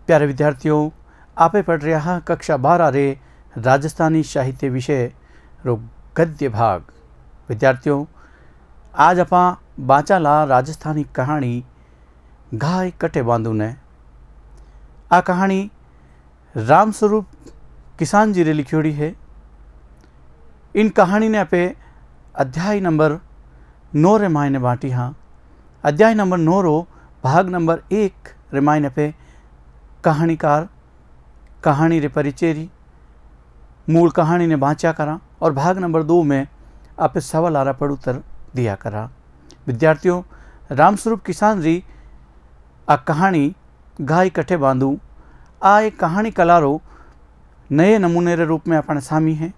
प्यारे विद्यार्थियों, आपे पढ़ रहा कक्षा 12 रे राजस्थानी साहित्य विषय रो गद्य भाग। विद्यार्थियों, आज आप बाचाला राजस्थानी कहानी घाय कटे बांधू ने। आ कहानी राम स्वरूप किसान जी रे लिखियोड़ी है। इन कहानी ने आपे अध्याय नंबर 9 रे मायने बांटी। हाँ, अध्याय नंबर 9 रो भाग नंबर 1 रे मायने पे कहानीकार कहानी रे परिचय री मूल कहानी ने बाँचा करा और भाग नंबर 2 में आप सवाल आरा पढ़ उत्तर दिया करा। विद्यार्थियों, रामस्वरूप किसान री आ कहानी घाय कठे बांधू आ एक कहानी कलारो नए नमूने रे रूप में अपने सामी है।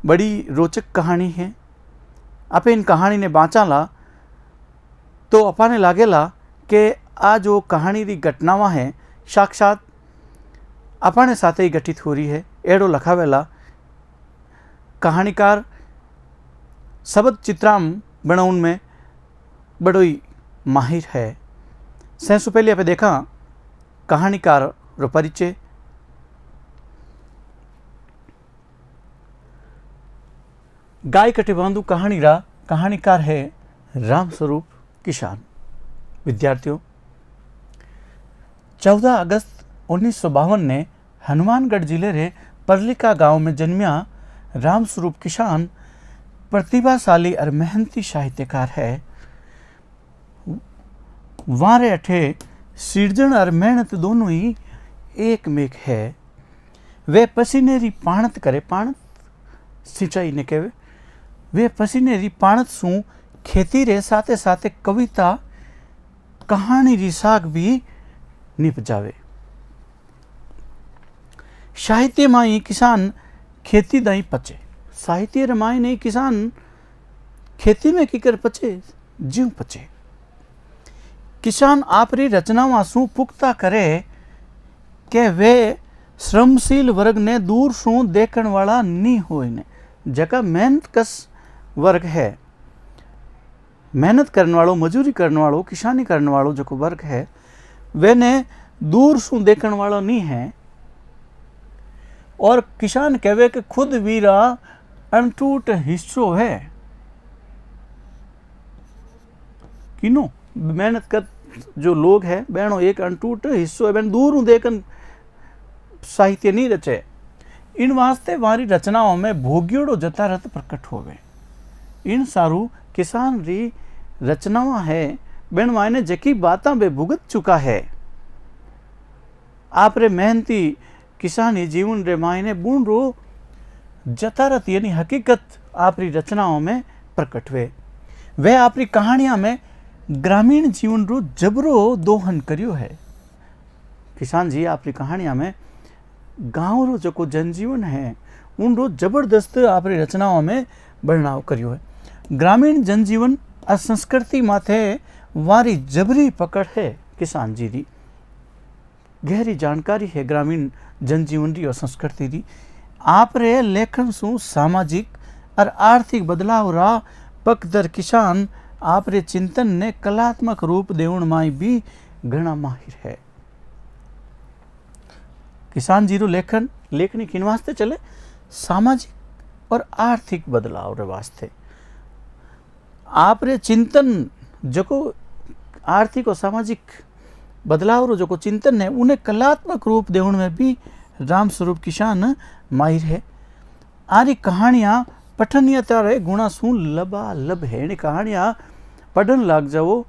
बड़ी रोचक कहानी है। आप इन कहानी ने बाँचाला तो अपने लागेला कि आ जो कहानी री घटनावां है साक्षात अपने साथ ही घटित हो रही है। एड़ो लखावेला कहानीकार शब्द चित्राम बनाउन में बड़ो ही माहिर है। सबसे पहले आप देखा कहानीकार रो परिचय। गाय कटे बांधू कहानी रा कहानीकार है रामस्वरूप किसान। विद्यार्थियों, 14 अगस्त 1952 ने हनुमानगढ़ जिले रे परलिका गांव में जन्मिया रामस्वरूप किसान प्रतिभाशाली और मेहनती साहित्यकार है। वारे अठे सृजन और मेहनत दोनों ही एक मेक है। वे पसीने री पाणत करे, पाणत सिंचाई ने कहे, वे पसीने री पाणत सु खेती रे साथे साथे कविता कहानी री साग भी निप जावे। साहित्य माई किसान खेती दाई पचे। साहित्य रमाई नहीं किसान खेती में की कर पचे, जीव पचे। किसान आपरी रचनावां सु पुख्ता करे के वे श्रमशील वर्ग ने दूर सु देखण वाला नहीं होय ने। जका मेहनत कस वर्ग है, मेहनत करने वालों, मजूरी करने वालों, किसानी करने वालों जो वर्ग है, वे ने दूर सु देखण वाला नहीं है। और किसान कहवे कि खुद वीरा अनटूट हिस्सों है। किनो मेहनत कर जो लोग है बहनों एक अनटूट हिस्सों है। बहन दूर देखन साहित्य नहीं रचे। इन वास्ते वारी रचनाओं में भोग्योड़ो जतारत प्रकट होवे। इन सारू किसान री रचनावां है बहन मायने जकी बातां बे भुगत चुका है। आप रे मेहनती किसानी जीवन रे मायने बुन रो जतारत यानी हकीकत आपरी रचनाओं में प्रकट हुए। वे आपरी कहानियां में ग्रामीण जीवन रो जबरो दोहन करियो है। किसान जी आपरी कहानियां में गांव रो जो जनजीवन है उन रो जबरदस्त आपरी रचनाओं में वर्णन करियो है। ग्रामीण जनजीवन और संस्कृति माथे वारी जबरी पकड़ है। किसान जी री गहरी जानकारी है ग्रामीण जनजीवन री और संस्कृति री। आप रे लेखन सु सामाजिक और आर्थिक बदलाव रा पकदर किसान आप रे चिंतन ने कलात्मक रूप देवण माई भी घना माहिर है। किसान जी रो लेखनी किन वास्ते चले? सामाजिक और आर्थिक बदलाव रे वास्ते। आप रे चिंतन जो आर्थिक और सामाजिक बदलाव रो जो चिंतन है उन्हें कलात्मक रूप देवण में भी रामस्वरूप किसान माहिर है। आरी कहानियां पठनीयता रे गुणा सु लबालब है। इन कहानियां पढ़न लाग जाओ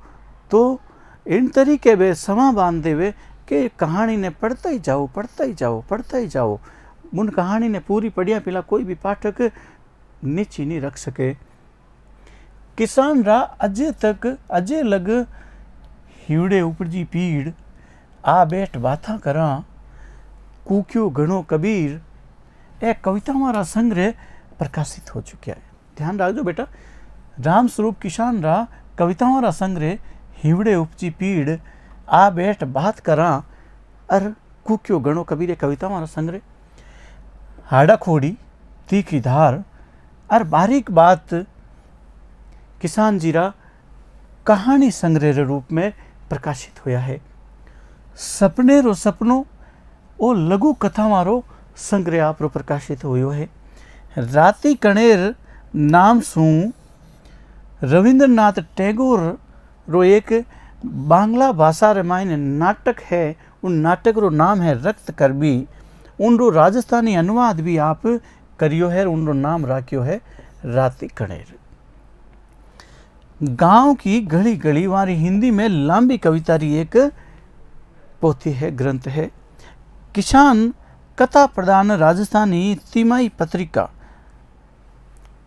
तो इन तरीके वे समा बांध देवे कि कहानी ने पढ़ता ही जाओ, पढ़ता ही जाओ, पढ़ता ही जाओ। उन कहानी ने पूरी पढ़िया पिला कोई भी पाठक नीची नहीं रख सके। किसान रा अजे लग हिवड़े उपजी पीड़ आ बैठ बाथा करा कूक्यो घणो कबीर ए कविता हमारा संग्रह प्रकाशित हो चुका है। ध्यान रखो बेटा, रामस्वरूप किसान रा कविता हमारा संग्रह हिवड़े उपजी पीड़ आ बैठ बात करा और कूक्यो घणो कबीर कविता हमारा संग्रह हाड़ा खोड़ी तीखी धार और बारीक बात किसान जीरा कहानी संग्रह रूप में प्रकाशित होया है। सपने रो सपनों ओ लघु कथा मारो संग्रह आप प्रकाशित हुयो है। राती कणेर नाम सू रविंद्रनाथ टैगोर रो एक बांग्ला भाषा रे मायने नाटक है। उन नाटक रो नाम है रक्त करबी। उन रो राजस्थानी अनुवाद भी आप करियो है। उन रो नाम राख्यो है राती कणेर। गांव की गली गली वारी हिंदी में लंबी कविता री एक पोथी है, ग्रंथ है। किसान कथा प्रधान राजस्थानी तिमाही पत्रिका,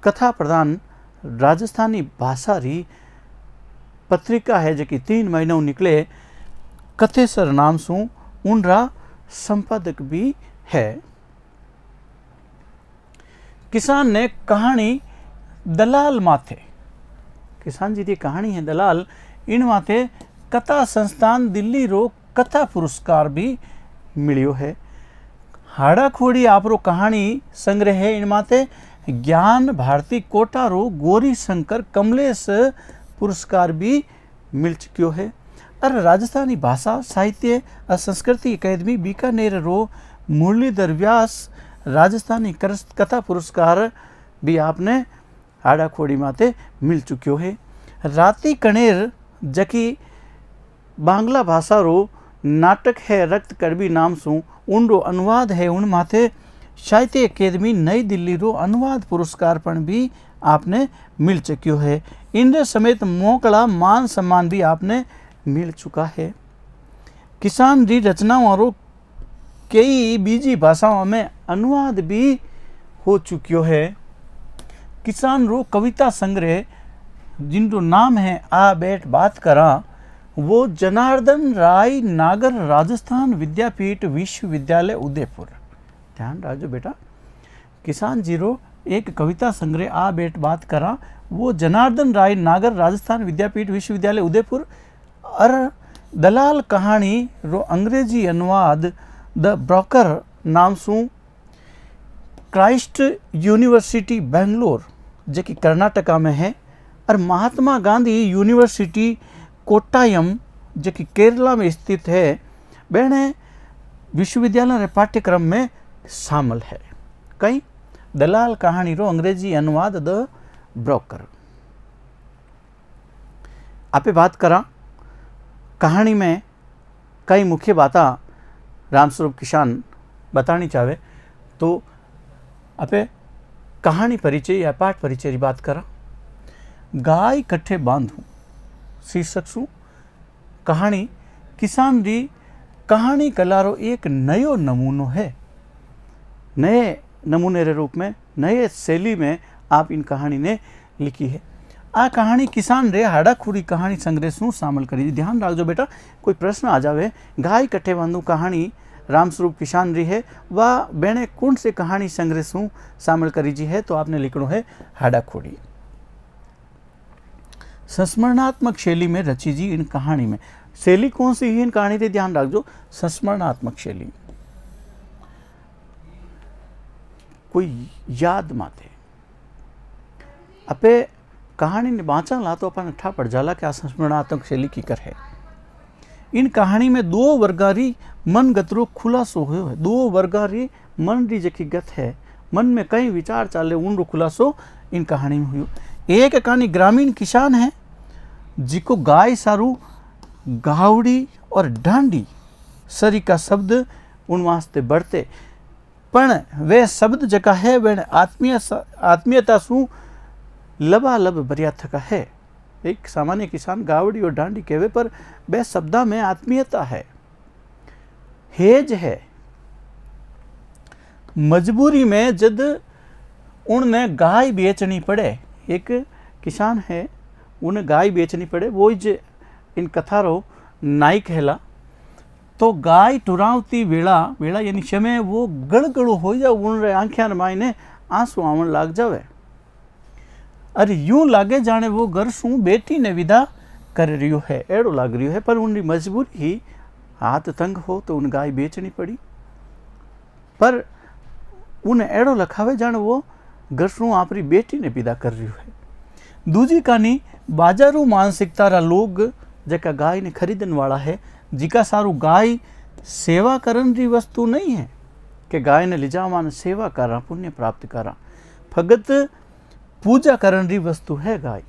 कथा प्रधान राजस्थानी भाषा री पत्रिका है जो कि 3 महीनों निकले। कथेसर नाम सू उनरा संपादक भी है। किसान ने कहानी दलाल माथे, किसान जी की कहानी है दलाल, इन माथे कथा संस्थान दिल्ली रो कथा पुरस्कार भी मिलियो है। हाड़ा खोड़ी आपरो कहानी संग्रह है। इन माथे ज्ञान भारती कोटा रो गौरी शंकर कमलेश पुरस्कार भी मिल चुक्यो है। और राजस्थानी भाषा साहित्य और संस्कृति अकादमी बीकानेर रो मुरलीधर व्यास राजस्थानी कथा पुरस्कार भी आपने हाड़ा खोड़ी माते मिल चुक्यो है। राती कणेर जकी बांग्ला भाषा रो नाटक है रक्त करबी नाम सू उन रो अनुवाद है। उन माथे साहित्य अकादमी नई दिल्ली रो अनुवाद पुरस्कार पर भी आपने मिल चुक्यो है। इन समेत मोकला मान सम्मान भी आपने मिल चुका है। किसान री रचनाओं रो कई बीजी भाषाओं में अनुवाद भी हो चुक्यो है। किसान रो कविता संग्रह जिनको नाम है आ बैठ बात करा, वो जनार्दन राय नागर राजस्थान विद्यापीठ विश्वविद्यालय उदयपुर। ध्यान रखो बेटा, किसान जीरो एक कविता संग्रह आ बैठ बात करा, वो जनार्दन राय नागर राजस्थान विद्यापीठ विश्वविद्यालय उदयपुर। और दलाल कहानी रो अंग्रेजी अनुवाद द ब्रोकर नाम सू क्राइस्ट यूनिवर्सिटी बेंगलोर जो कि कर्नाटका में है। और महात्मा गांधी यूनिवर्सिटी कोट्टायम जो कि केरला में स्थित है, बहने विश्वविद्यालय पाठ्यक्रम में शामिल है। कई दलाल कहानी रो अंग्रेजी अनुवाद द ब्रोकर। आपे बात करा कहानी में कई मुख्य बातें रामस्वरूप किसान बतानी चाहे तो आपे कहानी परिचय या पाठ परिचय की बात करा। गाय कट्ठे बांधू शीर्षक सु कहानी किसान री कहानी कला रो एक नयो नमूनो है। नए नमूने रे रूप में नए शैली में आप इन कहानी ने लिखी है। आ कहानी किसान रे हाड़ा खुड़ी कहानी संग्रह सु शामिल करी। ध्यान रखो बेटा, कोई प्रश्न आ जावे गाय कट्ठे बांधू कहानी रामस्वरूप किसान री है, वह बेने कौन से कहानी संग्रह सु शामिल करी जी है, तो आपने लिखना है हाड़ा खोड़ी। संस्मरणात्मक शैली में रची जी इन कहानी में। शैली कौन सी है इन कहानी से ध्यान रखो, संस्मरणात्मक शैली। कोई याद माते अपे कहानी ने बाँचा ला तो अपन अठा पड़ जाला कि आ संस्मरणात्मक शैली की कर है। इन कहानी में 2 वर्गारी मन गतरो खुलासो हुयो है। 2 वर्गारी मन री जकी गत है, मन में कई विचार चाले उन रो खुलासो इन कहानी में हुयो। एक कहानी ग्रामीण किसान है जिको गाय सारू गावड़ी और डांडी सरी का शब्द उन वास्ते बढ़ते, पण वे शब्द जका है वे आत्मीयता सु लबालब भरिया थका है। एक सामान्य किसान गावड़ी और डांडी कहवे पर वे शब्दा में आत्मीयता है, हेज है। मजबूरी में जद उनने गाय बेचनी पड़े, एक किसान है उन्हें गाय बेचनी पड़े, वो जे इन कथारो नायक कहला। तो गाय टुरावती वेला वेला यानी समय वो गड़गड़ो हो जाए, उन आंखिया मायने आंसू आवन लाग जावे। अरे यूं लागे जाने वो घर शू बेटी ने विदा कर रियो है, एड़ो लाग रियो है। पर उनकी मजबूरी ही हाथ तंग हो तो उन गाय बेचनी पड़ी। पर उन्हें एड़ो लखावे जाने वो घर शू आपरी बेटी ने विदा कर रियो है। दूजी कहानी बाजारू मानसिकता रा लोग जका गाय ने खरीदन वाला है, जिका सारू गाय सेवा करन री वस्तु नहीं है कि गाय ने लिजावा ने सेवा करा पुण्य प्राप्त करा, भगत पूजा करन री वस्तु है गाय।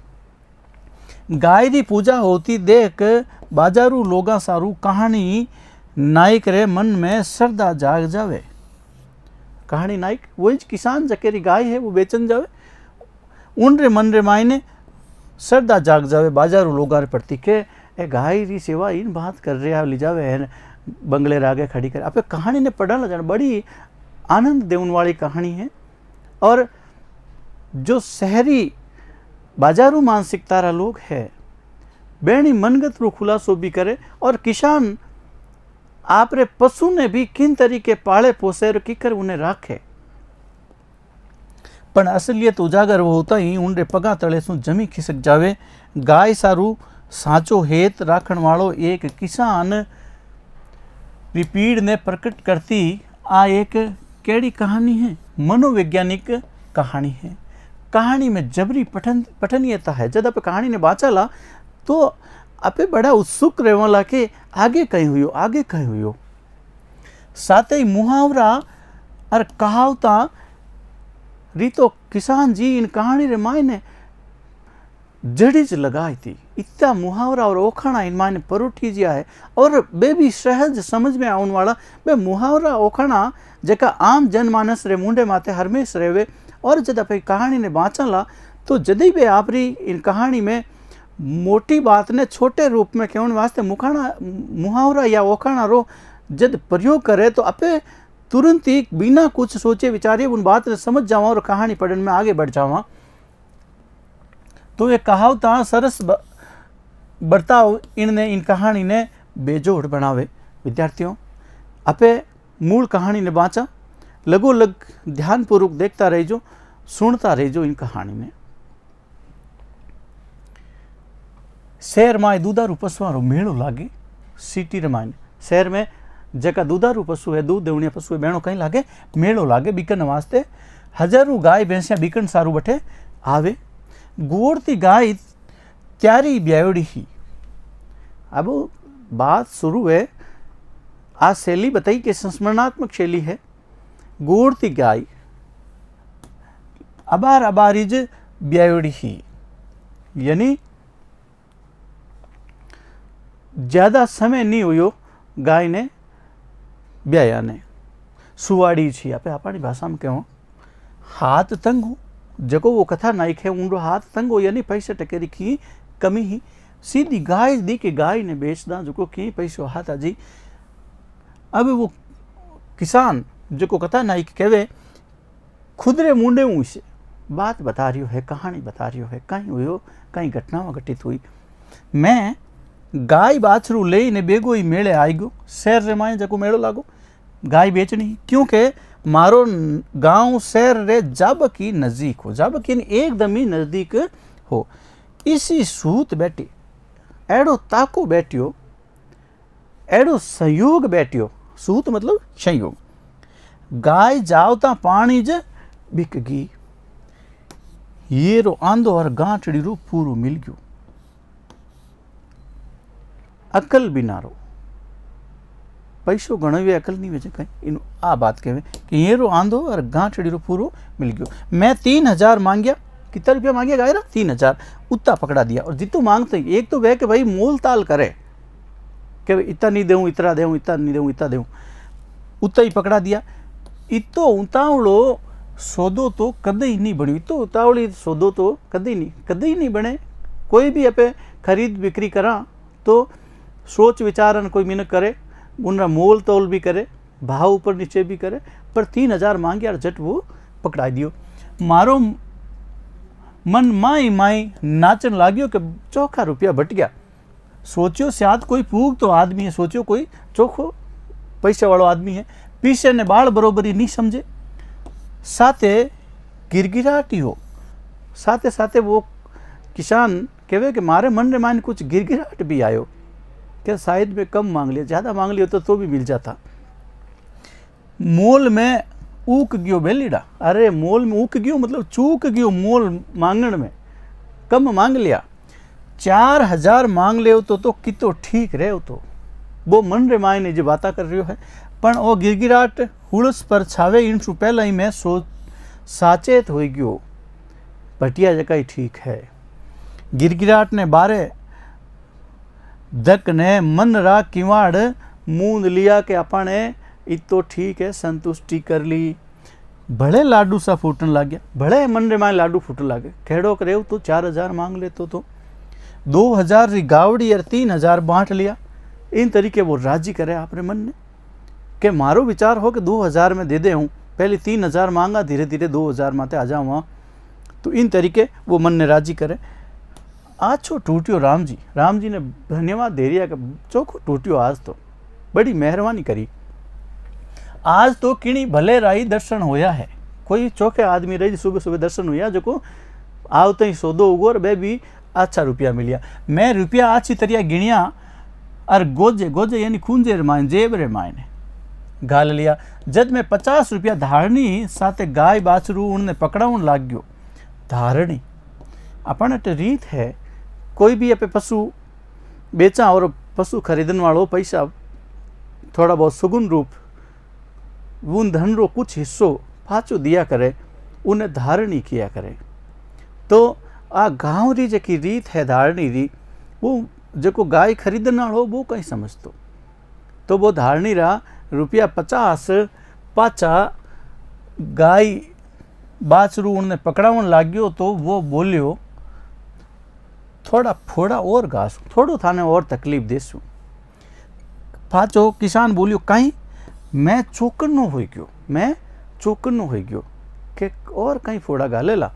गाय री पूजा होती देख बाजारू लोगा सारू कहानी नायक रे मन में श्रद्धा जाग जावे। कहानी नायक वही किसान जकेरी गाय है वो बेचन जावे, उन रे मन रे मायने श्रद्धा जाग जावे बाजारू लोगा रे प्रति के ए गाय री सेवा इन बात कर रहे ले जावे है बंगले रे आगे खड़ी कर। आप कहानी ने पढ़ा ना जाने बड़ी आनंद देने वाली कहानी है। और जो शहरी बाजारू मानसिकता रा लोग है बेणी मनगत रो खुलासो भी करे, और किसान आप रे पशु ने भी किन तरीके पाले पोसे और किकर उन्हें राखे, पण असलियत उजागर वो होता ही उन रे पगा तले सु जमी खिसक जावे। गाय सारू साचो हेत राखण वालो एक किसान री पीड़ ने प्रकट करती आ एक केड़ी कहानी है, मनोवैज्ञानिक कहानी है। कहानी में जबरी पठनीयता है। जब आप कहानी ने बाँचाला तो आपे बड़ा उत्सुक रहवाला के आगे कहीं हुई आगे कहीं हुई। साथ ही मुहावरा और कहावता रीतो किसान जी इन कहानी रे मायने जड़ीज लगाई थी। इतना मुहावरा और ओखाना इन मायने परोठी जिया है, और बे भी सहज समझ में आने वाला बे मुहावरा ओखाना जेका आम जनमानस रे मुंडे माथे हरमेश रेवे। और जब आप कहानी ने बाँचला तो जदी बे आपरी इन कहानी में मोटी बात ने छोटे रूप में कहने वास्ते मुहावरा या ओखाना रो जब प्रयोग करे तो आपे तुरंत ही बिना कुछ सोचे विचारे उन बात ने समझ जावा और कहानी पढ़ने में आगे बढ़ जावा। तो ये कहावता सरस बर्ताव इन कहानी ने बेजोड़ बनावे। विद्यार्थियों आपे मूल कहानी ने बाँचा, लगोलग ध्यानपूर्वक देखता रहिजो, सुनता रहिजो। इन कहानी में शहर में दूधारू पशुओं मेड़ो लागे, सिटी रे मायने शहर में जका दूधारू पशु है दूध देवणिया पशु है बेणो कहीं लागे मेड़ो लागे बीकन वास्ते। हजारों गाय भैंसिया बीकन सारू बठे आवे। गोड़ती गाय त्यारी ब्यायोड़ी ही। अब बात शुरू है, आज शैली बताई कि संस्मरणात्मक शैली है। गोड़ती गाय अबार अबारिज ब्यायोड़ी ही, यानी ज्यादा समय नहीं हुयो गाय ने ब्याया ने। सुवाड़ी छी आपे अपनी भाषा में कहो हाथ तंग हो, जको वो कथा नायक है उनको हाथ तंग हो, यानी पैसे टकेरी की कमी ही। सीधी गाय दी के गाय ने बेचदा जो की पैसो हाथ आजी। अब वो किसान जो कथा नायक कहवे खुदरे मुंडे से बात बता रही है, कहानी बता रही है, कहीं हुई कहीं घटना घटित हुई। मैं गाय बाछरू ले ने बेगो ही मेले आई गो, शहर रे माए जको मेड़ो लागो गाय बेचनी, क्योंकि मारो गांव शहर रे जाबकी नजदीक हो, जाबकी एकदम ही नजदीक हो। इसी सूत बैठी एड़ो ताको बैठियो, एड़ो संयोग बैठियो। सूत मतलब संयोग। गाय जावता पानी ज बिक गई, ये रो आंधो और गांठड़ी रो पूरो मिल गयो। अकल बिना रो पैसो गणवे अकल नहीं वेचे कहीं इन आ बात कहे कि ये रो आंधो और गांठड़ी रो पूरो मिल गयो। मैं 3000 मांगिया, कितना रुपया मांगिया गाय रा 3000, उतना पकड़ा दिया। और जितो मांगते एक तो वह कि भाई मोल ताल करे कि इतना नहीं देऊँ इतना देऊँ, इतना नहीं देऊँ इतना देऊँ, उतना ही पकड़ा दिया। इतो उतावड़ो सौदो तो कदे ही नहीं बनी, इतो उतावड़ी सौदो तो कदे ही नहीं बने। कोई भी अपे खरीद बिक्री करा तो सोच विचारन कोई मिनक करे, उनका मोल तोल भी करे, भाव ऊपर नीचे भी करे, पर 3000 मांगे और झट वो पकड़ा दियो। मारो मन माई नाचन लाग्यो कि चौखा रुपया बट गया। सोचियो शायद कोई पूग तो आदमी है, सोचियो कोई चोखो पैसे वालों आदमी है, पीछे ने बाल बरोबरी नहीं समझे, साथे गिरगिराटी हो। साथे साथे वो किसान कहे कि मारे मन रे मान कुछ गिरगिराट भी आयो कि शायद में कम मांग लिया, ज़्यादा मांग लिया तो भी मिल जाता। मोल में ऊक गयो बेलीड़ा, अरे मोल में ऊक गयो मतलब चूक गयो, मोल मांगण में कम मांग लिया। 4000 मांग ले तो कितो ठीक रहे तो वो मन रे मायने जो बाता कर रही है। पण वो गिरगिराट हुड़स पर छावे इन सु पहला ही मैं साचेत हो गयो, भटिया जका ही ठीक है। गिरगिराट ने बारे दक ने मन रा किवाड़ मूंद लिया कि अपने इतो ठीक है, संतुष्टि कर ली। भले लाडू सा फूटन लग गया, भले मन रे माए लाडू फूटन लगे। खेड़ो करे तो 4000 मांग लेतो तो 2000 री गावड़ी और 3000 बांट लिया। इन तरीके वो राजी करे अपने मन ने कि मारो विचार हो कि 2000 में दे दे हूँ, पहले 3000 मांगा, धीरे धीरे 2000 माते आ जाऊँ वहाँ। तो इन तरीके वो मन ने राजी करे। आछो टूटियो राम जी ने धन्यवाद दे रिया कि चोखो टूटियो आज तो, बड़ी मेहरबानी करी। आज तो किणी भले राई दर्शन होया है, कोई चौके आदमी रही सुबह सुबह दर्शन हुआ जो को आवते ही सौदो उगो और बे भी अच्छा रुपया मिलिया। मैं रुपया अच्छी तरह गिणिया और गोजे गोजे यानी खूंजे रे मायने जेब रे मायने गाल लिया। जब मैं 50 रुपया धारणी साथे गाय बाछरू उनने पकड़ाउन लाग गयो। धारणी अपन अटे रीत है, कोई भी अपे पशु बेचा और पशु खरीदने वालों पैसा थोड़ा बहुत सुगुन रूप उन धन रो कुछ हिस्सों पाचो दिया करे, उन्हें धारणी किया करे। तो आ गाँव री जकी रीत है धारणी री, वो जो गाय खरीदने वालों वो कहीं समझतो। तो वो धारणी रा रुपया 50 पाचा गाय बाछरू उन्हें पकड़ावन लाग गयो। तो वो बोलियो थोड़ा फोड़ा और घास, थोड़ो थाने और तकलीफ देसू। पाचो किसान बोलियो कहीं मैं चौकन्नो हो गयो, मैं चौकन्नो हो गयो कि और कहीं फोड़ा गाले ला।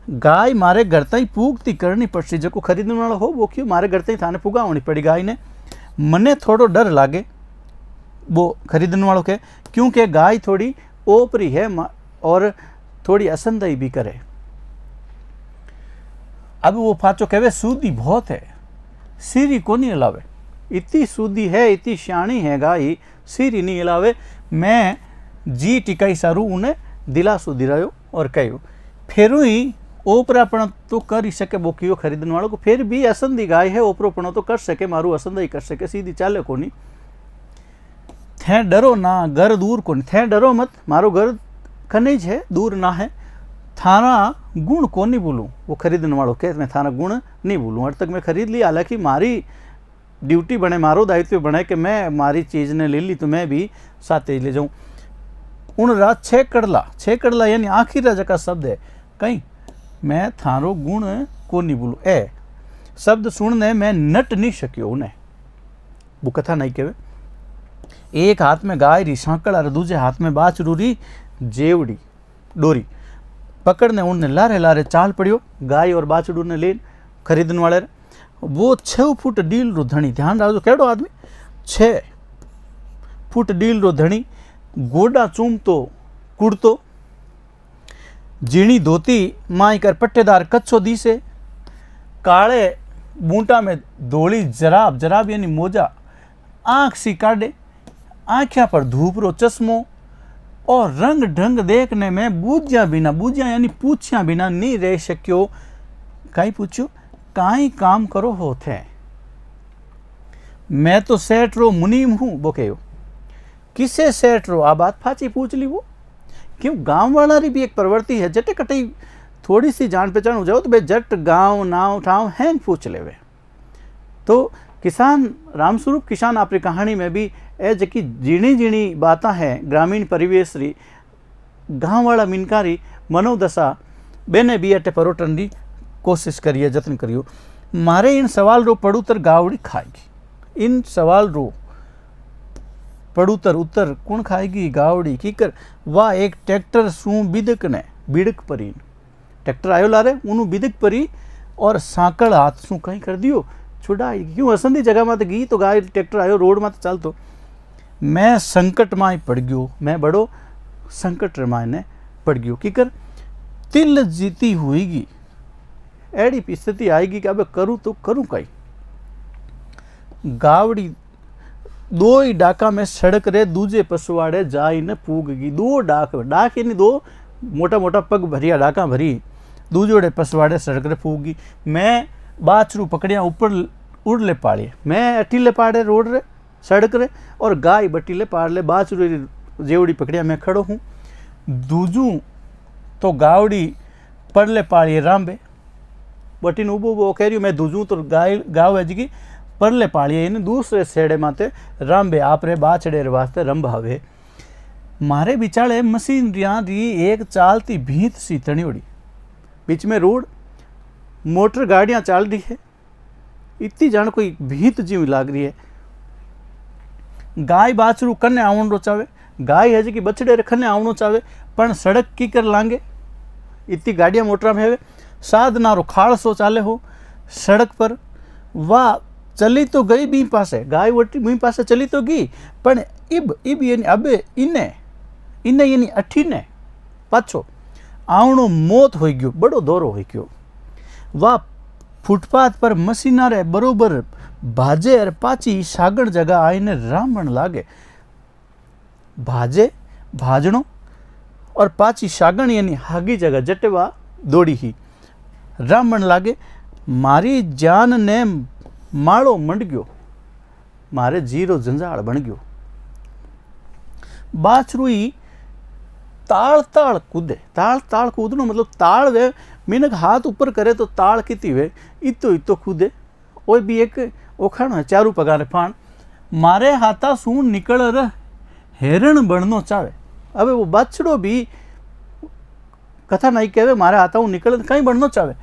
गाय मारे घर तई पूगती करनी पड़सी, जो खरीदने वाला हो वो क्यों मारे घर तई थाने पुगावनी पड़ी गाय ने। मने थोड़ो डर लागे वो खरीदने वालों के, क्योंकि गाय थोड़ी ओपरी है और थोड़ी असंदई भी करे। अब वो पाचो कहे सूदी बहुत है, सीरी को नहीं हिलावे, इतनी सूदी है, इतनी श्याणी है गाय, सीरी नहीं हिलावे। मैं जी टिकाई सारू उन्हें दिलासो दिलायो और कहो फिर ही ओपरापण तो कर ही सके वो कियो खरीदने वालों को। फिर भी असंदी गाय है, ओपरोपण तो कर सके, मारू असंदी कर सके, सीधी चाले को नहीं। थे डरो ना, घर दूर को नहीं, थे डरो मत, मारो घर खनिज है, दूर ना है। थाना गुण को नहीं बोलूँ, वो खरीदने वालों के मैं थाना गुण नहीं बोलूँ। हर तक मैं खरीद ली, हालांकि मारी ड्यूटी बने, मारो दायित्व बने कि मैं मारी चीज़ ने ले ली तो मैं भी साथ ले जाऊँ। उन रात 6 कड़ला यानी आखिर राजा का शब्द है कहीं मैं थारो गुण को नहीं बोलूँ। ए शब्द सुनने मैं नट नहीं सक्यो उन्हें, वो कथा नहीं कहे। एक हाथ में गाय री सांकड़ और दूसरे हाथ में बाछरू री जेवड़ी डोरी पकड़ने उनने लारे लारे चाल पड़ियो। गाय और बाछड़ू ने ले खरीदने वाले वो 6 फुट डील रो धणी, ध्यान रखो केड़ो आदमी 6 फुट डील रो धणी, गोडा चूमतो कुड़तो, जीणी धोती माई कर पट्टेदार कच्छो दीसे, काले बूंटा में धोली जराब यानी मोजा, आँख सी काटे, आँख्या पर धूप रो चश्मो और रंग ढंग देखने में बूझिया यानी पूछ्या बिना नहीं रह सक्यो। काई पूछ्यो काई काम करो होते, मैं तो सेठ रो मुनीम हूँ। वो कहो किसे सेठ रो, आ बात फाची पूछ ली वो। क्यों गांव वाला री भी एक प्रवृत्ति है, जटे कटई थोड़ी सी जान पहचान हो जाओ तो भाई जट गांव नाव ठाव हैं पूछ लेवे। तो किसान रामस्वरूप किसान आपकी कहानी में भी ए जकी जीणी बात है ग्रामीण परिवेश री, गांव वाला मिनकारी मनोदशा बेने भी अटे परोटन री कोशिश करिए, जतन करियो। मारे इन सवाल रो पड़ूतर गावड़ी खाएगी, इन सवाल रो पड़ूतर उत्तर कौन खाएगी गावड़ी की कर। वाह एक ट्रैक्टर सू बिदक ने बिड़क परी, ट्रैक्टर आयो लारे उन्होंने बिदक परी और सांकड़ हाथ सू कहीं कर दियो छुड़ाई। क्यों असंदी जगह में गई तो गाय ट्रैक्टर आयो रोड में तो चल। तो मैं संकट में पड़ गयो, मैं बड़ो संकट मायने पड़ गयो की कर। तिल जीती हुईगी एड़ी स्थिति आएगी कि अब करूँ तो करूँ कई। गावड़ी 2 ही डाका में सड़क रे दूजे पसवाड़े जाई न पूगगी। 2 डाक यानी 2 मोटा मोटा पग भरिया डाका भरी दूजोड़े पसवाड़े सड़क रे पूगी। मैं बाछरू पकड़िया ऊपर उड़ ले पाड़िए, मैं अटी ले पाड़े रोड रे सड़क रे और गाय बटीले पाड़ले बाछरू जेवड़ी पकड़िया मैं खड़ो हूँ। दूजू तो गावड़ी पड़ले पाड़िए रांबे बटीन उबो उबो कह रही मैं दूजू तो गाय गाव है जी परले पाड़िए इन दूसरे सेड़े माते रांबे आपरे बाछड़े रे वास्ते रंभावे। मारे बिचाले मशीनरियां री एक चालती भीत सी तणियोड़ी बीच में रोड मोटर गाड़ियां चाल रही है इतनी जान कोई भीत जीव लाग रही है। गाय बाछरू कन्ने आवणो चावे गाय है जी बछड़े रे खन्ने आवणो चावे पण सड़क की कर लांगे इतनी गाड़ियां मोटर में है साधना रो खालसो चाले हो सड़क पर वाह चली तो गई बी पासे गाय वटी बी पासे चली तो गई पण इब यानी अबे इने इने यानी अठीने पाछो आवणो मौत हो गयो बड़ो दौरो हो गयो। वाह फूटपाथ पर मशीना रे बरोबर भाजे और पाची सागण जगह आईने रामण लागे भाजे भाजणो और पाची सागण यानी हागी जगह जटेवा दौड़ी ही रामण लागे मारी जान ने माड़ो मंड गयो मारे जीरो जंजाल बन गयो। बाछरुई ताल ताल कूदनो मतलब ताल वे मिनक हाथ ऊपर करे तो ताल किती वे इतो कूदे वो भी एक ओखाणो है चारू पगारे फाण मारे हाथा सू निकल रह हेरण बननो चावे। अब वो बाछड़ो भी कथा नहीं कहवे मारे हाथा हूँ निकल कहीं बननो चावे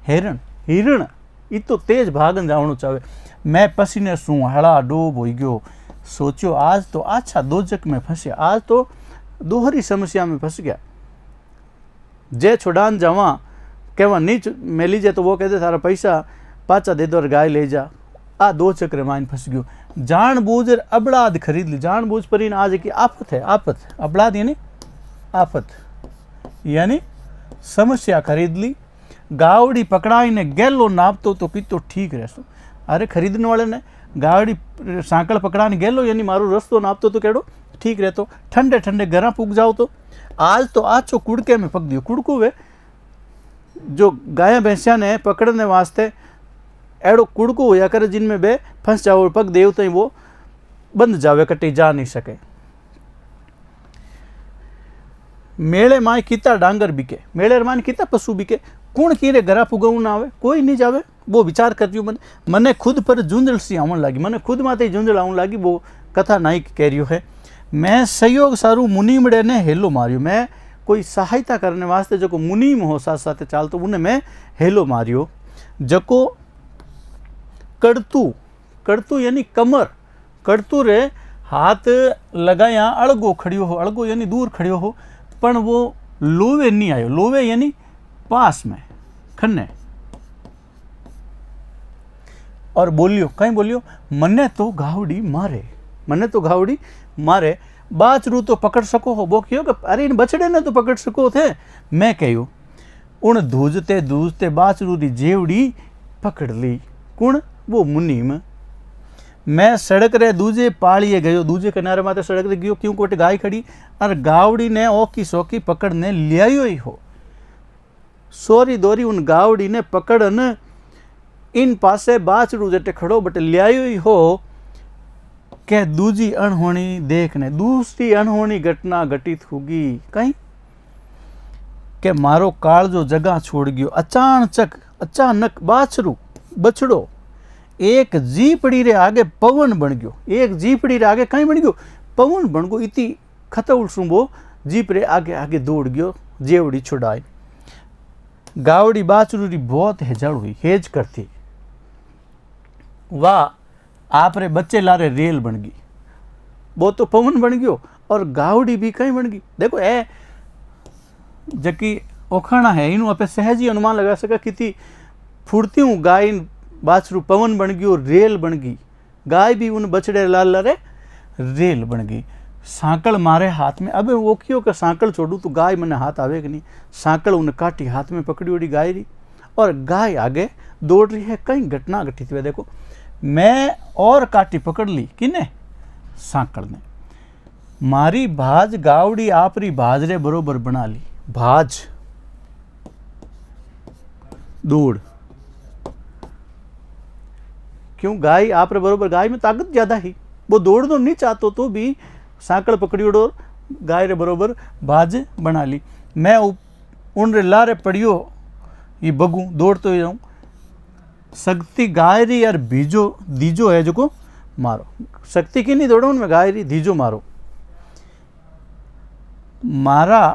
हेरण हिरण इतो तेज भागन जावणो चावे। मैं पसीने सू हड़ा डूब हो गयो सोचो आज तो अच्छा दोजक में फंसया आज तो दोहरी समस्या में फंस गया। जे छुड़ान जावा कहवा नहीं मैं लीजिए तो वो कहते सारा पैसा पाचा दे दो और गाय ले जा आ दो चक्र माइन फंस गयो। जान बूझ अबड़ाद खरीद ली जान बूझ पर इन आज की आफत है आफत अबड़ाद यानी आफत यानी समस्या खरीद ली। गावड़ी पकड़ाई ने गेलो नापतो तो कितो ठीक रहसो अरे खरीदने वाले ने गावड़ी सांकल पकड़ाने गेलो यानी मारो रस्तो नापतो तो केड़ो ठीक रहतो। ठंडे ठंडे घरा पुग जाओ तो आज तो आछो कुड़के में पक दियो कुड़कू वे जो गाय भैंसिया ने पकड़ने वास्ते एड़ो कुड़कू होया करे जिनमें बे फंस जाओ पग देव तो वो बंद जावे कटी जा नहीं सके। मेले माय किता डांगर बिके मेले माय किता पशु बिके कौन कीरे घरा पुगाऊ ना आवे कोई नहीं जावे। वो विचार करती हूँ मने खुद पर झुंझल सी आवन लगी मने खुद माते झुंझल आवन लगी। वो कथा नहीं कह रही है मैं सहयोग सारू मुनीमड़े ने हेलो मारियो मैं कोई सहायता करने वास्ते जो मुनीम हो साथ साथ चालतो उन्हें मैं हेलो मारियो। जको कड़तू यानी कमर कड़तू रे हाथ लगाया अड़गो खड़ियो हो अड़गो यानी दूर खड़ियो हो पण वो लोवे नहीं आयो लोवे यानी पास में खन्ने और बोलियो कहीं बोलियो मने तो गावड़ी मारे बाछरू तो पकड़ सको हो वो क्यों अरे इन बछड़े ने तो पकड़ सको थे मैं कहो उन धूजते धूजते बाछरू री जेवड़ी पकड़ ली कुण वो मुनीम। मैं सड़क रे दूजे पाड़िए गयो दूजे किनारे माते सड़क रे गयो क्यों कोटे गाय खड़ी और गावड़ी ने ओकी सोकी पकड़ने लियायो ही हो सोरी दोरी उन गावड़ी ने पकड़न इन पासे बाछरू जटे खड़ो बटे लियायो ही हो के दूजी अनहोनी देखने दूसरी अनहोनी घटना घटित होगी कहीं के मारो काल जो जगह छोड़ गयो अचानक बाछरू बछड़ो एक जीपड़ी रे आगे पवन बन गयो एक जीपड़ी रे आगे कहीं बन गयो पवन बन गयो इति खतौल सु वो जीप रे आगे आगे दौड़ गयो जेवड़ी छुड़ाई। गावड़ी बाछरू री बहुत हेजड़ हुई हेज करती वाह आप रे बच्चे लारे रेल बन गई वो तो पवन बन गयो और गावड़ी भी कहीं बन गई। देखो ए जकी ओखाना है इन आप सहज ही अनुमान लगा सका कितनी फुर्ती हूँ गाय बाछरू पवन बन गई और रेल बन गई गाय भी उन बछड़े लाल लारे रेल बन गई। सांकल मारे हाथ में अब वो क्यों का सांकल छोड़ू तो गाय मैंने हाथ आवे कि नहीं सांकल उन काटी हाथ में पकड़ी उड़ी गाय रही और गाय आगे दौड़ रही है कहीं घटना घटित हुई। देखो मैं और काटी पकड़ ली किने सांकल ने मारी भाज गावड़ी आपरी भाज रे बरोबर बना ली भाज दौड़ क्यों गाय आप रे बरोबर गाय में ताकत ज्यादा ही वो दौड़नो नहीं चाहतो तो भी सांकल पकड़ियोड़ो गाय रे बरोबर भाज बना ली। मैं उन रे लारे पड़ियो ये बगू दौड़तो ही जाऊँ। शक्ति गाय री यार बीजो दीजो है जो को मारो। शक्ति की नहीं दौड़ो मैं गाय री दीजो मारो। मारा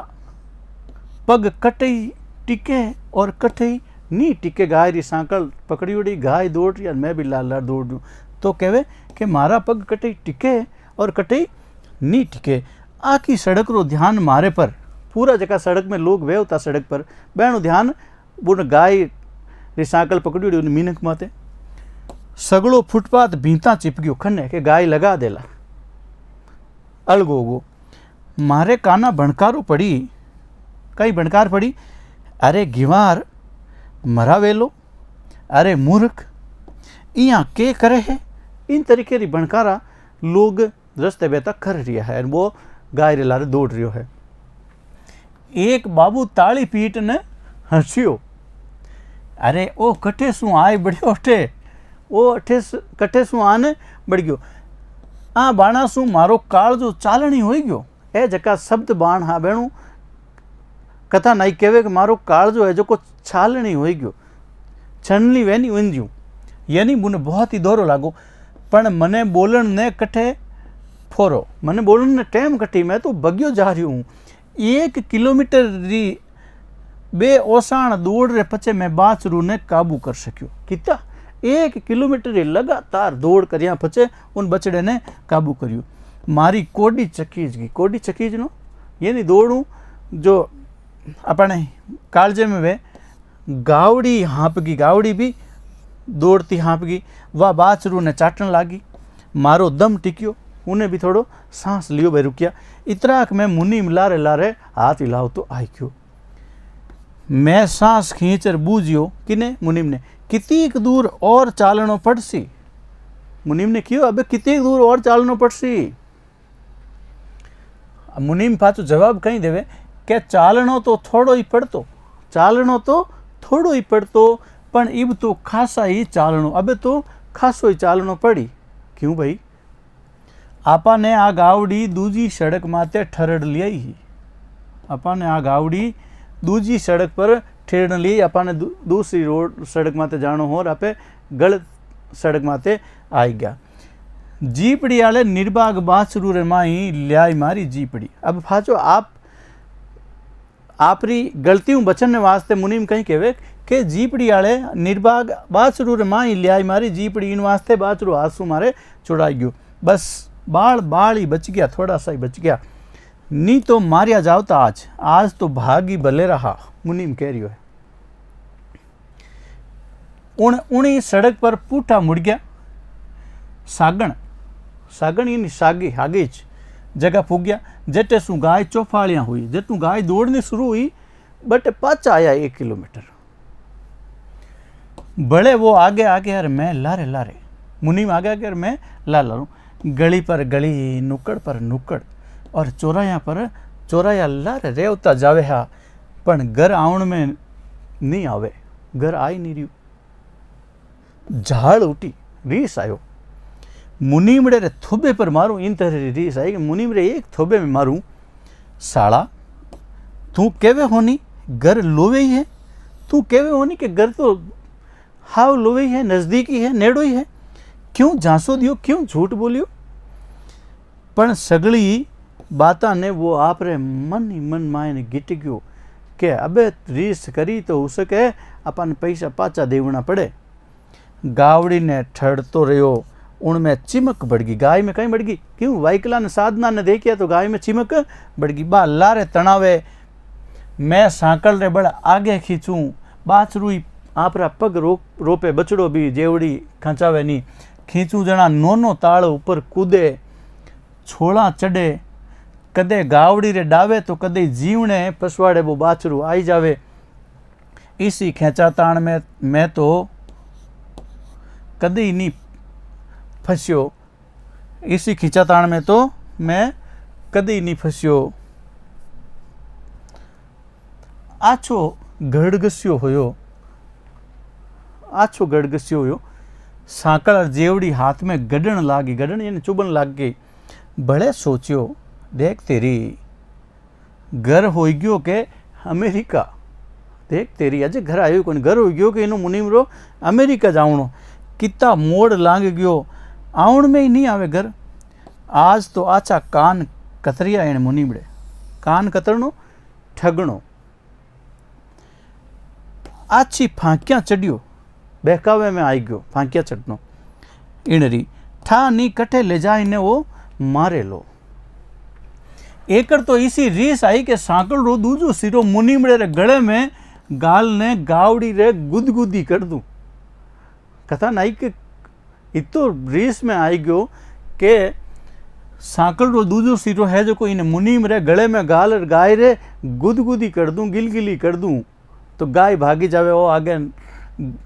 पग कटई टिके और कटई नी टिके। गाय री सांकल पकड़ी उड़ी गाय दौड़ रही मैं भी लाल लाल दौड़ दूँ तो कहवे कि मारा पग कटई टिके और कटई नी टिके। आखी सड़क रो ध्यान मारे पर पूरा जगह सड़क में लोग वे होता सड़क पर बहनों ध्यान बुन गाय री सांकल पकड़ी उड़ी मीनक माते। सगड़ो फुटपाथ भीता चिप गयो खने के गाय लगा देला अलगो गो। मारे काना भणकारू पड़ी। कई भणकार पड़ी। अरे घिवार मरा वेलो, अरे मूर्ख इया के करे है। इन तरीके री भणकारा लोग रस्ते बेता कर रिया है। वो गाय रे लारे दौड़ रियो है। एक बाबू ताली पीट ने हंसियो। अरे ओ कटे सु आय बढ़ियो अठे ओ अठे कटे सु आने बढ़ गयो। आ बाणा सु मारो काल जो चालनी हो गयो। ए जका शब्द बाण हा बेणु कथा नहीं कहवे कि मारो काल जो है जो को छालनी हो गयो छनली वेनी वंज्यू यानी मुने बहुत ही दोरो लागो। पण मने बोलन ने कठे फोरो मने बोलन ने टेम कटी। मैं तो बग्यो जा रही हूँ 1 किलोमीटर री बे ओसाण दौड़ रे पचे मैं बाछरू ने काबू कर सक्यो। कितना 1 किलोमीटर री लगातार दौड़ करिया पचे उन बछड़े ने काबू करियो। मारी कोडी चकीज गई। कोडी चकीज नो यानी दौड़ू जो अपने कालजे में वे गावड़ी हाँप गई। गावड़ी भी दौड़ती हाँप गई। वह बाछरू ने चाटन लागी। मारो दम टिक्यो। उन्हें भी थोड़ो सांस लियो भाई रुकिया। इतराक में मुनीम लारे लारे हाथ हिलाओ तो आई क्यों। मैं सांस खींचर बूझियो किने मुनीम ने कितनी दूर और चालनो पड़सी। मुनीम ने क्यों अबे कितनी दूर और चालनो पड़सी। मुनीम पाछो जवाब कहीं देवे के चालनो तो थोड़ो ही पड़तो। चालनो तो थोड़ो ही पड़तो पण इब तो खासा ही चालनो। अबे तो खासो ही चालनो पड़ी। क्यों भाई आपा ने आ गावड़ी दूजी सड़क माते ठरड़ लिया ही। आपा ने आ गावड़ी दूजी सड़क पर ठेरन ली। आपा ने दूसरी रोड सड़क माते जानो हो और आपे गलत सड़क माते आई गया। जीपड़ी आले निर्बाग बाछरू रे माई ल्याई मारी जीपड़ी। अब फाचो आपरी गलतियों बचने वास्ते मुनीम कहीं कहवे के जीपड़ी आले निर्बाग बाछरू रे माई ल्याई मारी जीपड़ी। इन वास्ते बाछरू आंसू मारे चुड़ाई गयो। बस बाल ही बच गया थोड़ा सा ही बच गया। नी तो मारिया जावता आज तो भागी भले रहा मुनीम कह रही है। उनी सड़क पर पूठा मुड़ गया। सागण यानी सागी हागीच जगह पुग गया। जटे सु गाय चौफालियां हुई। जटू गाय दौड़नी शुरू हुई बट पाचा आया 1 किलोमीटर। बड़े वो आगे आगे यार मैं लारे लारे मुनीम आगे आगे मैं ला ला गली पर गली नुक्कड़ पर नुक्कड़ और चौराया पर चौराया लारे रेवता जावे हा पण घर आवन में नहीं आवे। घर आई नहीं रही। झाड़ उठी रीस आयो। मुनीमड़े रे थोबे पर मारूं। इन तरह रीस आई कि मुनीमड़े एक थोबे में मारूं। साला तू केवे होनी घर लोवे ही है। तू केवे होनी कि घर तो हाव लोवे ही है नजदीकी है नेड़ो ही है। क्यों झांसो दियो क्यों झूठ बोलियो। पण सगली बाता ने वो आप रे मन ही मन मायने गिट गयो के अबे रीस करी तो उसके अपन पैसा पाचा देवना पड़े। गावड़ी ने ठड़तो रहो। उनमें चिमक बढ़ गई। गाय में कहीं बढ़ गई क्यों वाइकला ने साधना ने देखिया तो गाय में चिमक बढ़ गई। बा लारे तनावे मैं सांकल रे बड़ा आगे खींचूं। बाछरू आपरा पग रोपे बछड़ो भी जेवड़ी खंचावे नहीं खींचू जना नोनो ताड़ ऊपर कूदे छोड़ा चढ़े। कदे गावड़ी रे डावे तो कदे जीवने पसवाड़े वो बाछरू आई जावे। इसी खेचा ताण में मैं तो कदे ही नहीं फंस्यो। इसी खींचाताण में तो मैं कदे ही नहीं फंस्यो। आछो गड़गस्यो होयो। आछो गड़गस्यो होयो। सांकल और जेवड़ी हाथ में गड़न लागी, गड़न यानी चुभन लाग गई। भले सोचियो देख तेरी घर हो गयो के अमेरिका, देख तेरी अजे घर आयो कोनी, घर हो गयो कि इनो मुनीम रो अमेरिका जावणो, कितना मोड़ लांग गयो, आवण में ही नहीं आवे घर। आज तो आचा कान कतरिया एने मुनीमड़े, कान कतरनो ठगणो, आछी फांकियां चढ़ियो, बहकावे में आई गयो फांकिया चढ़नो। इणरी ठा नी कठे ले जाइने वो मारे लो। एकर तो इसी रीस आई के सांकल रो दूजो सिरो मुनीमड़े रे गले में गाल ने गावड़ी रे गुदगुदी कर दूं। कथा नहीं के इतो रीस में आई गयो के सांकल रो दूजो सिरो है जो कोई ने मुनीम रे गले में गाल गाय रे गुदगुदी कर दूं, गिलगिली कर दूं, तो गाय भागी जावे, वो आगे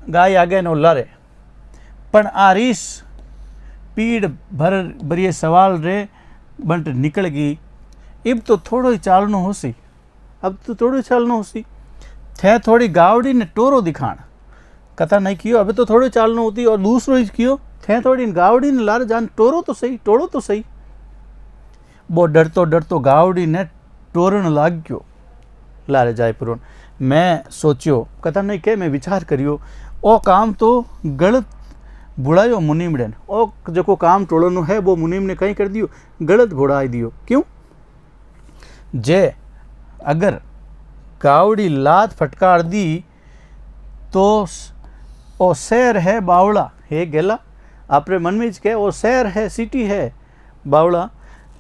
गाय आगे नो लरे। पण आ रीस पीड़ भर भरिए सवाल रे बंट निकल गई। इब तो थोड़ो ही चालनो होसी, अब तो थोड़ो ही चालनो होसी, थे थोड़ी गावड़ी ने टोरो दिखाण, कथा नहीं कियो, अबे तो थोड़ी चालनो होती, और दूसरो ही कियो, थे थोड़ी गावड़ी ने लारे जान टोरो तो सही, टोरो तो सही। वो डरतो डरतो गावड़ी ने टोरण लाग गयो लारे जाए पुरोन। मैं सोचियो, कथा नहीं के मैं विचार करियो, ओ काम तो गलत बुड़ायो मुनीमड़े ने, ओ जो काम टोड़नो है वो मुनीम ने कहीं कर दियो, गलत बुड़ाई दियो। क्यों? जे अगर गावड़ी लात फटकार दी तो ओ शहर है बावड़ा हे गेला, आपरे मन में के ओ शहर है सिटी है बावड़ा,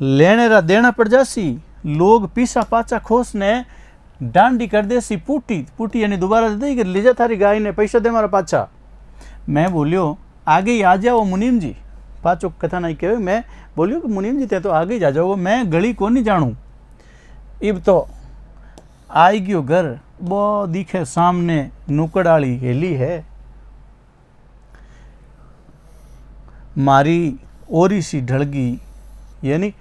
लेने रा देना पड़ जासी, लोग पीछा पाचा खोस ने डांडी कर देसी पूटी, पूटी यानी दोबारा दे के ले जा थारी गाय ने, पैसा दे मारा पाचा। मैं बोलियो आगे ही आ जाओ मुनीम जी, पाचो कथा नहीं कहे, मैं बोलियो कि मुनीम जी ते तो आगे ही आ जाओ, मैं गली को नहीं जानू। इब तो आई गयो घर, वो दिखे सामने नुकड़ाली हेली है, मारी ओरी सी ढलगी, यानी